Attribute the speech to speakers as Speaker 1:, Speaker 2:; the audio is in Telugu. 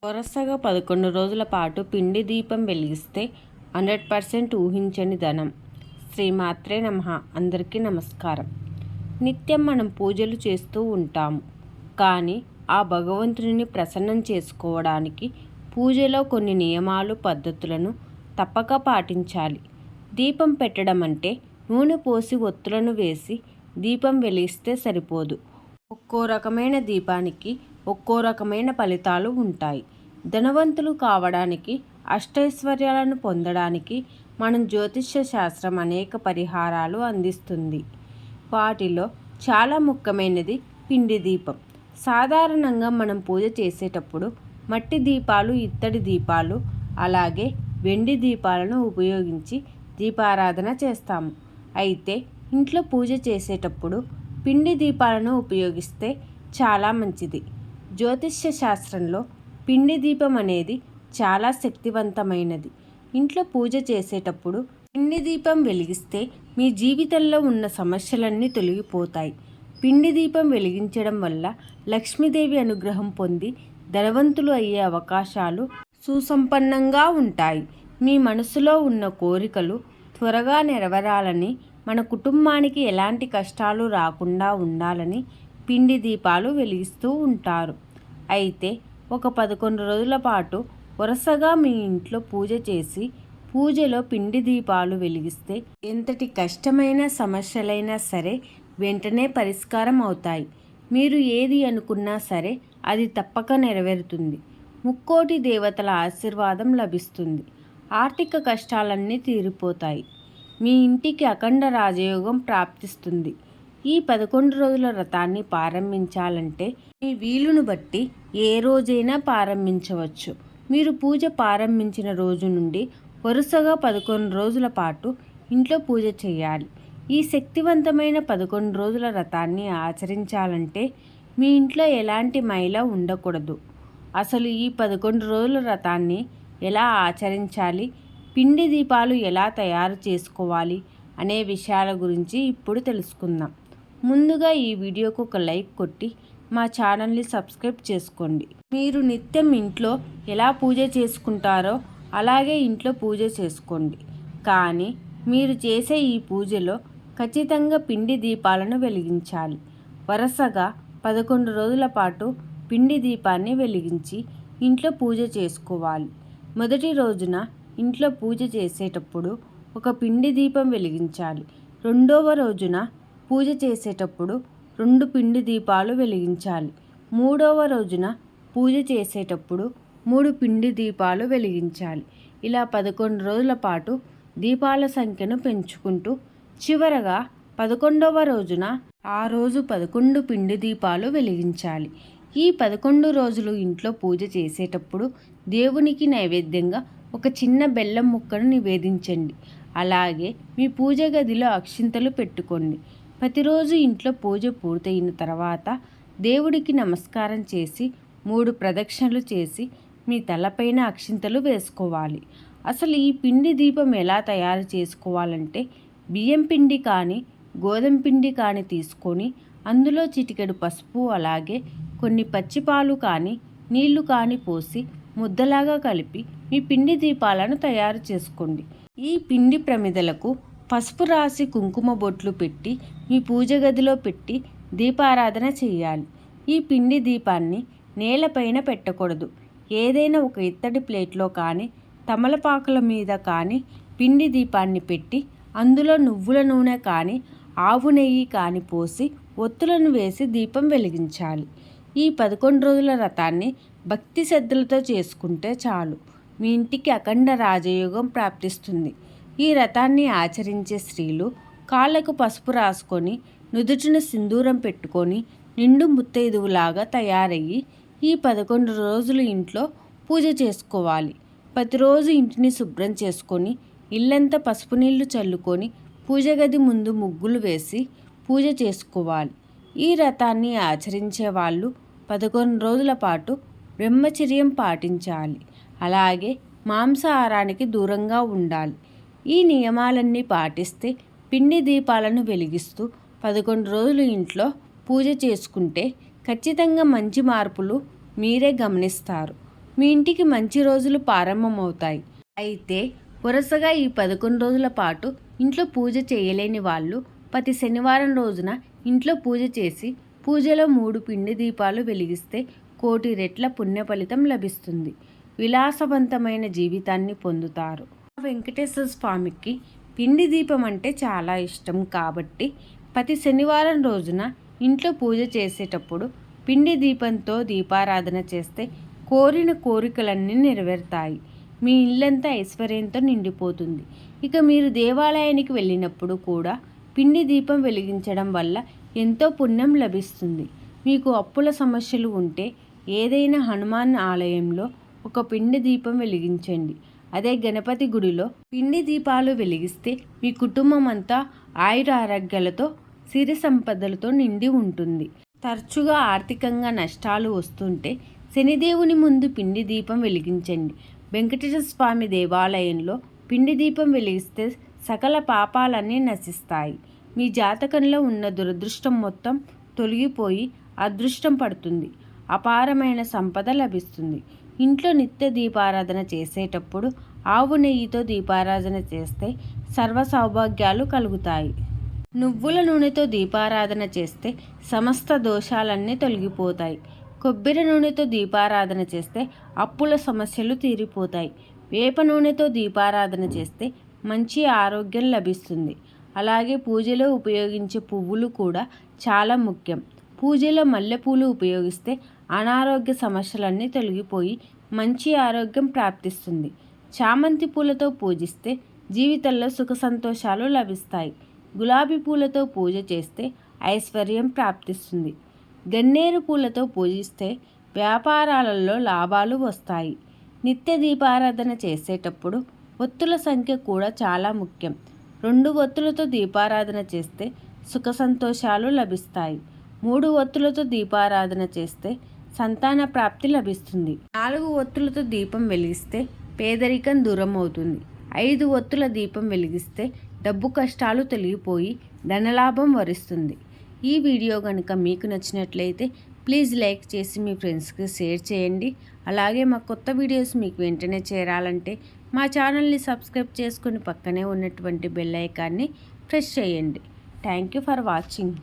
Speaker 1: వరుసగా 11 రోజుల పాటు పిండి దీపం వెలిగిస్తే 100% ఊహించని ధనం. శ్రీమాత్రే నమః. అందరికీ నమస్కారం. నిత్యం మనం పూజలు చేస్తూ ఉంటాము. కానీ ఆ భగవంతుని ప్రసన్నం చేసుకోవడానికి పూజలో కొన్ని నియమాలు, పద్ధతులను తప్పక పాటించాలి. దీపం పెట్టడం అంటే నూనె పోసి ఒత్తులను వేసి దీపం వెలిగిస్తే సరిపోదు. ఒక్కో రకమైన దీపానికి ఒక్కో రకమైన ఫలితాలు ఉంటాయి. ధనవంతులు కావడానికి, అష్టైశ్వర్యాలను పొందడానికి మనం జ్యోతిష్య శాస్త్రం అనేక పరిహారాలు అందిస్తుంది. వాటిలో చాలా ముఖ్యమైనది పిండి దీపం. సాధారణంగా మనం పూజ చేసేటప్పుడు మట్టి దీపాలు, ఇత్తడి దీపాలు, అలాగే వెండి దీపాలను ఉపయోగించి దీపారాధన చేస్తాము. అయితే ఇంట్లో పూజ చేసేటప్పుడు పిండి దీపాలను ఉపయోగిస్తే చాలా మంచిది. జ్యోతిష్య శాస్త్రంలో పిండి దీపం అనేది చాలా శక్తివంతమైనది. ఇంట్లో పూజ చేసేటప్పుడు పిండి దీపం వెలిగిస్తే మీ జీవితంలో ఉన్న సమస్యలన్నీ తొలగిపోతాయి. పిండి దీపం వెలిగించడం వల్ల లక్ష్మీదేవి అనుగ్రహం పొంది ధనవంతులు అయ్యే అవకాశాలు సుసంపన్నంగా ఉంటాయి. మీ మనసులో ఉన్న కోరికలు త్వరగా నెరవేరాలని, మన కుటుంబానికి ఎలాంటి కష్టాలు రాకుండా ఉండాలని పిండి దీపాలు వెలిగిస్తూ ఉంటారు. అయితే ఒక 11 రోజుల పాటు వరుసగా మీ ఇంట్లో పూజ చేసి పూజలో పిండి దీపాలు వెలిగిస్తే ఎంతటి కష్టమైన సమస్యలైనా సరే వెంటనే పరిష్కారం అవుతాయి. మీరు ఏది అనుకున్నా సరే అది తప్పక నెరవేరుతుంది. ముక్కోటి దేవతల ఆశీర్వాదం లభిస్తుంది. ఆర్థిక కష్టాలన్నీ తీరిపోతాయి. మీ ఇంటికి అఖండ రాజయోగం ప్రాప్తిస్తుంది. ఈ 11 రోజుల వ్రతాన్ని ప్రారంభించాలంటే మీ వీలును బట్టి ఏ రోజైనా ప్రారంభించవచ్చు. మీరు పూజ ప్రారంభించిన రోజు నుండి వరుసగా 11 రోజుల పాటు ఇంట్లో పూజ చేయాలి. ఈ శక్తివంతమైన 11 రోజుల వ్రతాన్ని ఆచరించాలంటే మీ ఇంట్లో ఎలాంటి మైల ఉండకూడదు. అసలు ఈ 11 రోజుల వ్రతాన్ని ఎలా ఆచరించాలి, పిండి దీపాలు ఎలా తయారు చేసుకోవాలి అనే విషయాల గురించి ఇప్పుడు తెలుసుకుందాం. ముందుగా ఈ వీడియోకు ఒక లైక్ కొట్టి మా ఛానల్ని సబ్స్క్రైబ్ చేసుకోండి. మీరు నిత్యం ఇంట్లో ఎలా పూజ చేసుకుంటారో అలాగే ఇంట్లో పూజ చేసుకోండి. కానీ మీరు చేసే ఈ పూజలో ఖచ్చితంగా పిండి దీపాలను వెలిగించాలి. వరుసగా 11 రోజుల పాటు పిండి దీపాన్ని వెలిగించి ఇంట్లో పూజ చేసుకోవాలి. మొదటి రోజున ఇంట్లో పూజ చేసేటప్పుడు ఒక పిండి దీపం వెలిగించాలి. రెండవ రోజున పూజ చేసేటప్పుడు 2 పిండి దీపాలు వెలిగించాలి. మూడవ రోజున పూజ చేసేటప్పుడు 3 పిండి దీపాలు వెలిగించాలి. ఇలా 11 రోజుల పాటు దీపాల సంఖ్యను పెంచుకుంటూ చివరగా 11వ రోజున ఆ రోజు 11 పిండి దీపాలు వెలిగించాలి. ఈ 11 రోజులు ఇంట్లో పూజ చేసేటప్పుడు దేవునికి నైవేద్యంగా ఒక చిన్న బెల్లం ముక్కను నివేదించండి. అలాగే మీ పూజ గదిలో అక్షింతలు పెట్టుకోండి. ప్రతిరోజు ఇంట్లో పూజ పూర్తయిన తర్వాత దేవుడికి నమస్కారం చేసి 3 ప్రదక్షిణలు చేసి మీ తలపైన అక్షింతలు వేసుకోవాలి. అసలు ఈ పిండి దీపం ఎలా తయారు చేసుకోవాలంటే బియ్యం పిండి కానీ గోధుమ పిండి కానీ తీసుకొని అందులో చిటికెడు పసుపు, అలాగే కొన్ని పచ్చిపాలు కానీ నీళ్లు కానీ పోసి ముద్దలాగా కలిపి మీ పిండి దీపాలను తయారు చేసుకోండి. ఈ పిండి ప్రమిదలకు పసుపు రాసి కుంకుమ బొట్లు పెట్టి మీ పూజ గదిలో పెట్టి దీపారాధన చేయాలి. ఈ పిండి దీపాన్ని నేలపైన పెట్టకూడదు. ఏదైనా ఒక ఇత్తడి ప్లేట్లో కానీ తమలపాకుల మీద కానీ పిండి దీపాన్ని పెట్టి అందులో నువ్వుల నూనె కానీ ఆవు నెయ్యి కానీ పోసి ఒత్తులను వేసి దీపం వెలిగించాలి. ఈ 11 రోజుల వ్రతాన్ని భక్తి శ్రద్ధలతో చేసుకుంటే చాలు, మీ ఇంటికి అఖండ రాజయోగం ప్రాప్తిస్తుంది. ఈ వ్రతాన్ని ఆచరించే స్త్రీలు కాళ్ళకు పసుపు రాసుకొని నుదుటిన సింధూరం పెట్టుకొని నిండు ముత్తైదువులాగా తయారయ్యి ఈ 11 రోజులు ఇంట్లో పూజ చేసుకోవాలి. ప్రతిరోజు ఇంటిని శుభ్రం చేసుకొని ఇల్లంతా పసుపు నీళ్లు చల్లుకొని పూజ గది ముందు ముగ్గులు వేసి పూజ చేసుకోవాలి. ఈ వ్రతాన్ని ఆచరించే వాళ్ళు 11 రోజుల పాటు బ్రహ్మచర్యం పాటించాలి. అలాగే మాంసాహారానికి దూరంగా ఉండాలి. ఈ నియమాలన్నీ పాటిస్తే పిండి దీపాలను వెలిగిస్తూ 11 రోజులు ఇంట్లో పూజ చేసుకుంటే ఖచ్చితంగా మంచి మార్పులు మీరే గమనిస్తారు. మీ ఇంటికి మంచి రోజులు ప్రారంభమవుతాయి. అయితే వరుసగా ఈ 11 రోజుల పాటు ఇంట్లో పూజ చేయలేని వాళ్ళు ప్రతి శనివారం రోజున ఇంట్లో పూజ చేసి పూజలో 3 పిండి దీపాలు వెలిగిస్తే కోటి రెట్ల పుణ్య ఫలితం లభిస్తుంది. విలాసవంతమైన జీవితాన్ని పొందుతారు. వెంకటేశ్వర స్వామికి పిండి దీపం అంటే చాలా ఇష్టం కాబట్టి ప్రతి శనివారం రోజున ఇంట్లో పూజ చేసేటప్పుడు పిండి దీపంతో దీపారాధన చేస్తే కోరిన కోరికలన్నీ నెరవేరుతాయి. మీ ఇల్లంతా ఐశ్వర్యంతో నిండిపోతుంది. ఇక మీరు దేవాలయానికి వెళ్ళినప్పుడు కూడా పిండి దీపం వెలిగించడం వల్ల ఎంతో పుణ్యం లభిస్తుంది. మీకు అప్పుల సమస్యలు ఉంటే ఏదైనా హనుమాన్ ఆలయంలో ఒక పిండి దీపం వెలిగించండి. అదే గణపతి గుడిలో పిండి దీపాలు వెలిగిస్తే మీ కుటుంబం అంతా ఆయుర ఆరోగ్యాలతో సిరి సంపదలతో నిండి ఉంటుంది. తరచుగా ఆర్థికంగా నష్టాలు వస్తుంటే శనిదేవుని ముందు పిండి దీపం వెలిగించండి. వెంకటేశ్వర స్వామి దేవాలయంలో పిండి దీపం వెలిగిస్తే సకల పాపాలన్నీ నశిస్తాయి. మీ జాతకంలో ఉన్న దురదృష్టం మొత్తం తొలగిపోయి అదృష్టం పడుతుంది. అపారమైన సంపద లభిస్తుంది. ఇంట్లో నిత్య దీపారాధన చేసేటప్పుడు ఆవు నెయ్యితో దీపారాధన చేస్తే సర్వ సౌభాగ్యాలు కలుగుతాయి. నువ్వుల నూనెతో దీపారాధన చేస్తే సమస్త దోషాలన్నీ తొలగిపోతాయి. కొబ్బరి నూనెతో దీపారాధన చేస్తే అప్పుల సమస్యలు తీరిపోతాయి. వేప నూనెతో దీపారాధన చేస్తే మంచి ఆరోగ్యం లభిస్తుంది. అలాగే పూజలో ఉపయోగించే పువ్వులు కూడా చాలా ముఖ్యం. పూజలో మల్లెపూలు ఉపయోగిస్తే అనారోగ్య సమస్యలన్నీ తొలగిపోయి మంచి ఆరోగ్యం ప్రాప్తిస్తుంది. చామంతి పూలతో పూజిస్తే జీవితంలో సుఖ సంతోషాలు లభిస్తాయి. గులాబీ పూలతో పూజ చేస్తే ఐశ్వర్యం ప్రాప్తిస్తుంది. గన్నేరు పూలతో పూజిస్తే వ్యాపారాలలో లాభాలు వస్తాయి. నిత్య దీపారాధన చేసేటప్పుడు ఒత్తుల సంఖ్య కూడా చాలా ముఖ్యం. 2 ఒత్తులతో దీపారాధన చేస్తే సుఖ సంతోషాలు లభిస్తాయి. 3 ఒత్తులతో దీపారాధన చేస్తే సంతాన ప్రాప్తి లభిస్తుంది. 4 ఒత్తులతో దీపం వెలిగిస్తే పేదరికం దూరం అవుతుంది. 5 ఒత్తుల దీపం వెలిగిస్తే డబ్బు కష్టాలు తొలగిపోయి ధనలాభం వరిస్తుంది. ఈ వీడియో కనుక మీకు నచ్చినట్లయితే ప్లీజ్ లైక్ చేసి మీ ఫ్రెండ్స్కి షేర్ చేయండి. అలాగే మా కొత్త వీడియోస్ మీకు వెంటనే చేరాలంటే మా ఛానల్ని సబ్స్క్రైబ్ చేసుకుని పక్కనే ఉన్నటువంటి బెల్ ఐకాన్ని ప్రెస్ చేయండి. Thank you for watching.